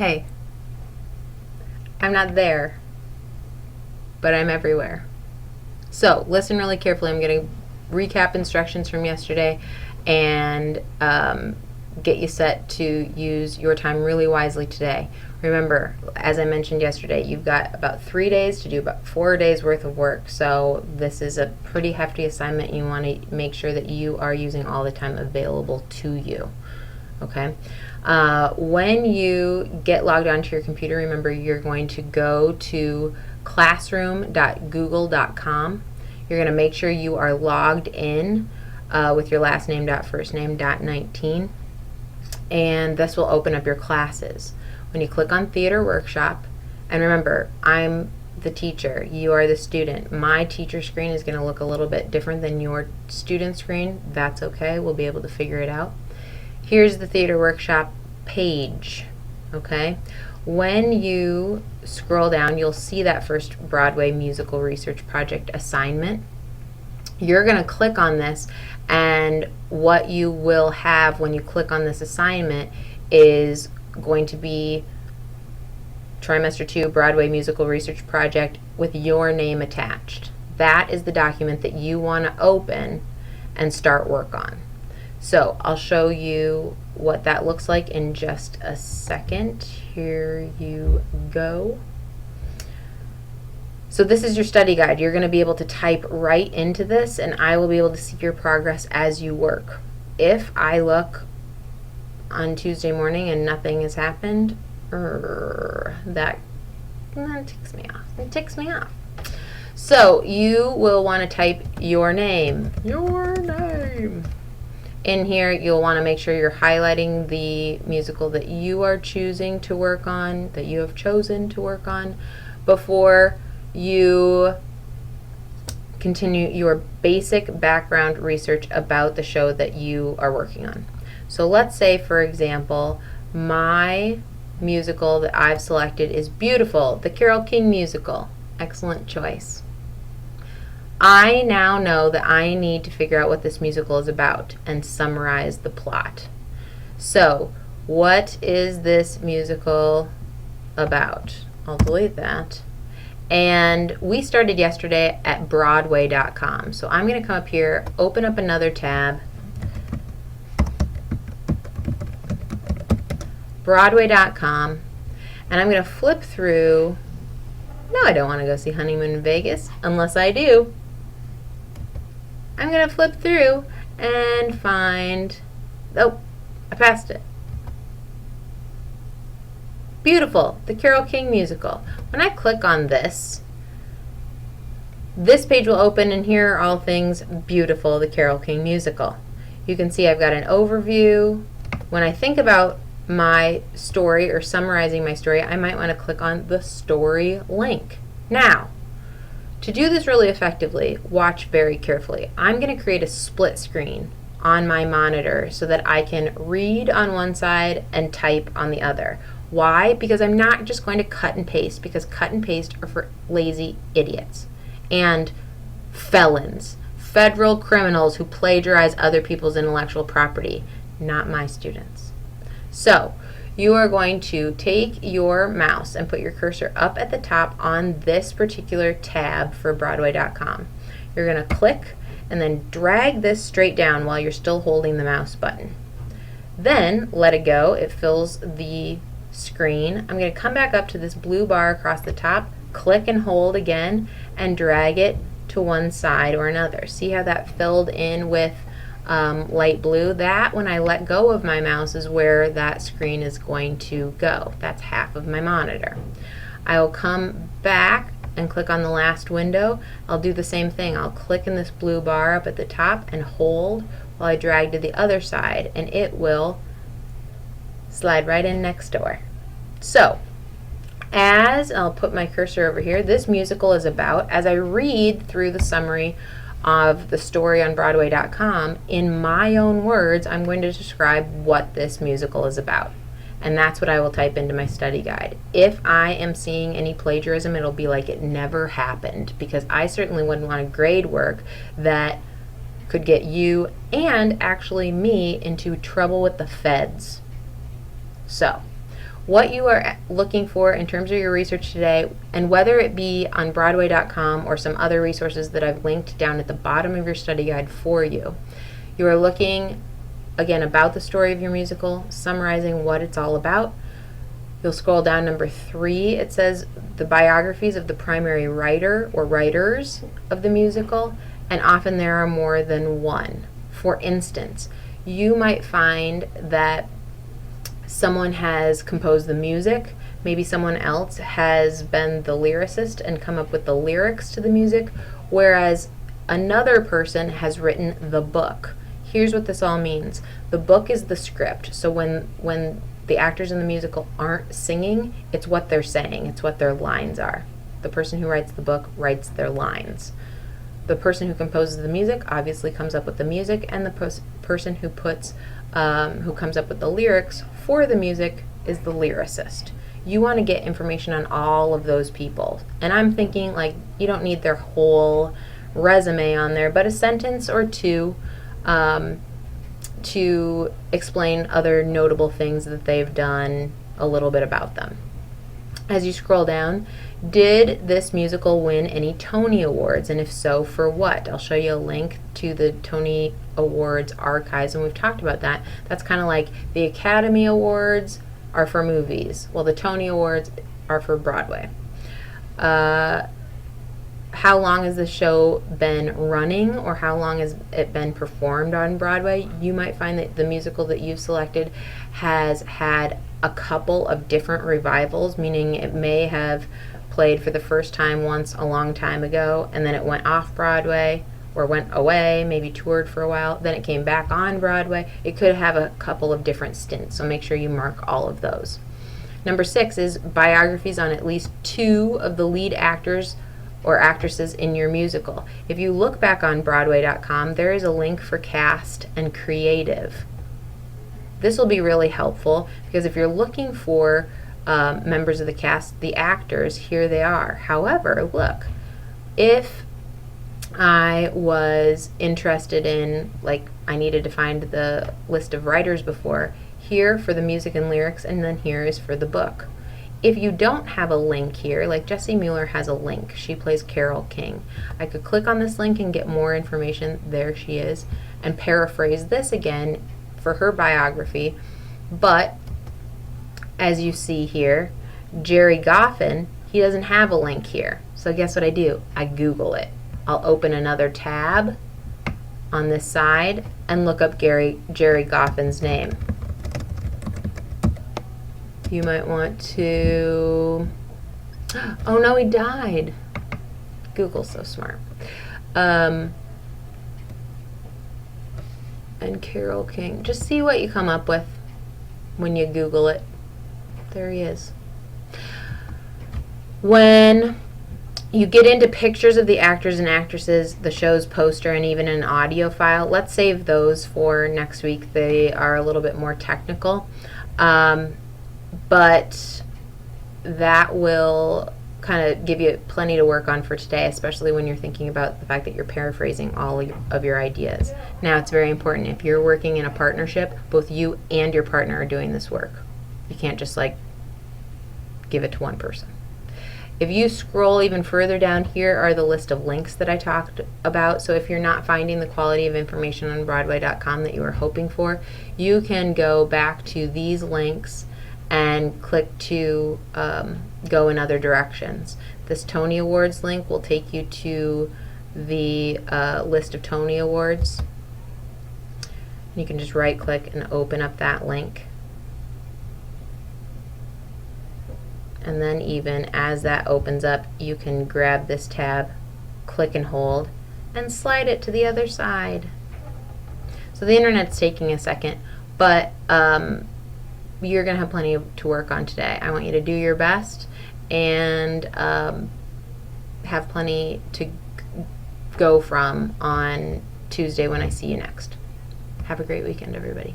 Hey, I'm not there, but I'm everywhere. So listen really carefully. I'm going to recap instructions from yesterday and get you set to use your time really wisely today. Remember, as I mentioned yesterday, you've got about 3 days to do about 4 days worth of work. So this is a pretty hefty assignment. You want to make sure that you are using all the time available to you. Okay. When you get logged onto your computer, remember you're going to go to classroom.google.com. You're going to make sure you are logged in with your last name, first name, 19, and this will open up your classes. When you click on Theater Workshop, and remember, I'm the teacher, you are the student. My teacher screen is going to look a little bit different than your student screen. That's okay. We'll be able to figure it out. Here's the Theater Workshop page, okay? When you scroll down, you'll see that first Broadway musical research project assignment. You're going to click on this, and what you will have when you click on this assignment is going to be Trimester 2 Broadway Musical Research Project with your name attached. That is the document that you want to open and start work on. So I'll show you what that looks like in just a second. Here you go. So this is your study guide. You're going to be able to type right into this, and I will be able to see your progress as you work. If I look on Tuesday morning and nothing has happened, that ticks me off. It ticks me off. So you will want to type your name. Your name. In here, you'll want to make sure you're highlighting the musical that you are choosing to work on, that you have chosen to work on, before you continue your basic background research about the show that you are working on. So let's say, for example, my musical that I've selected is Beautiful, the Carole King musical. Excellent choice. I now know that I need to figure out what this musical is about and summarize the plot. So, what is this musical about? I'll delete that. And we started yesterday at Broadway.com. So I'm going to come up here, open up another tab, Broadway.com, and I'm going to flip through. No, I don't want to go see Honeymoon in Vegas unless I do. I'm going to flip through and find, oh, I passed it. Beautiful, the Carole King musical. When I click on this page will open, and here are all things Beautiful, the Carole King musical. You can see I've got an overview. When I think about my story or summarizing my story, I might want to click on the story link. Now, to do this really effectively, watch very carefully. I'm going to create a split screen on my monitor so that I can read on one side and type on the other. Why? Because I'm not just going to cut and paste, because cut and paste are for lazy idiots and felons, federal criminals who plagiarize other people's intellectual property, not my students. So, you are going to take your mouse and put your cursor up at the top on this particular tab for Broadway.com. You're going to click and then drag this straight down while you're still holding the mouse button. Then let it go. It fills the screen. I'm going to come back up to this blue bar across the top, click and hold again, and drag it to one side or another. See how that filled in with light blue? That, when I let go of my mouse, is where that screen is going to go. That's half of my monitor. I will come back and click on the last window. I'll do the same thing. I'll click in this blue bar up at the top and hold while I drag to the other side, and it will slide right in next door. So, as I'll put my cursor over here, this musical is about, as I read through the summary of the story on Broadway.com, in my own words, I'm going to describe what this musical is about. And that's what I will type into my study guide. If I am seeing any plagiarism, it'll be like it never happened, because I certainly wouldn't want to grade work that could get you and actually me into trouble with the feds. So, what you are looking for in terms of your research today, and whether it be on Broadway.com or some other resources that I've linked down at the bottom of your study guide for you. You are looking, again, about the story of your musical, summarizing what it's all about. You'll scroll down number 3. It says the biographies of the primary writer or writers of the musical, and often there are more than one. For instance, you might find that someone has composed the music, maybe someone else has been the lyricist and come up with the lyrics to the music, whereas another person has written the book. Here's what this all means. The book is the script. So when the actors in the musical aren't singing, it's what they're saying, it's what their lines are. The person who writes the book writes their lines. The person who composes the music obviously comes up with the music, and the person who comes up with the lyrics for the music is the lyricist. You want to get information on all of those people. And I'm thinking, like, you don't need their whole resume on there, but a sentence or two to explain other notable things that they've done, a little bit about them. As you scroll down, did this musical win any Tony Awards? And if so, for what? I'll show you a link to the Tony Awards archives, and we've talked about that. That's kind of like the Academy Awards are for movies. Well, the Tony Awards are for Broadway. How long has the show been running, or how long has it been performed on Broadway? You might find that the musical that you've selected has had a couple of different revivals, meaning it may have played for the first time once a long time ago, and then it went off Broadway or went away, maybe toured for a while, then it came back on Broadway. It could have a couple of different stints, so make sure you mark all of those. Number 6 is biographies on at least 2 of the lead actors or actresses in your musical. If you look back on Broadway.com, there is a link for cast and creative. This will be really helpful because if you're looking for members of the cast, the actors, here they are. However, look, if I was interested in, like, I needed to find the list of writers before, here for the music and lyrics, and then here is for the book. If you don't have a link here, like Jessie Mueller has a link. She plays Carole King. I could click on this link and get more information. There she is. And paraphrase this again for her biography. But as you see here, Jerry Goffin, he doesn't have a link here. So guess what I do? I Google it. I'll open another tab on this side and look up Jerry Goffin's name. You might want to, oh no, he died. Google's so smart. And Carole King, just see what you come up with when you Google it. There he is. When you get into pictures of the actors and actresses, the show's poster, and even an audio file, let's save those for next week. They are a little bit more technical. But that will kind of give you plenty to work on for today, especially when you're thinking about the fact that you're paraphrasing all of your ideas. Now, it's very important. If you're working in a partnership, both you and your partner are doing this work. You can't just, like, give it to one person. If you scroll even further down, here are the list of links that I talked about. So if you're not finding the quality of information on Broadway.com that you were hoping for, you can go back to these links and click to go in other directions. This Tony Awards link will take you to the list of Tony Awards. You can just right click and open up that link. And then even as that opens up, you can grab this tab, click and hold, and slide it to the other side. So the internet's taking a second, but you're going to have plenty to work on today. I want you to do your best and have plenty to go from on Tuesday when I see you next. Have a great weekend, everybody.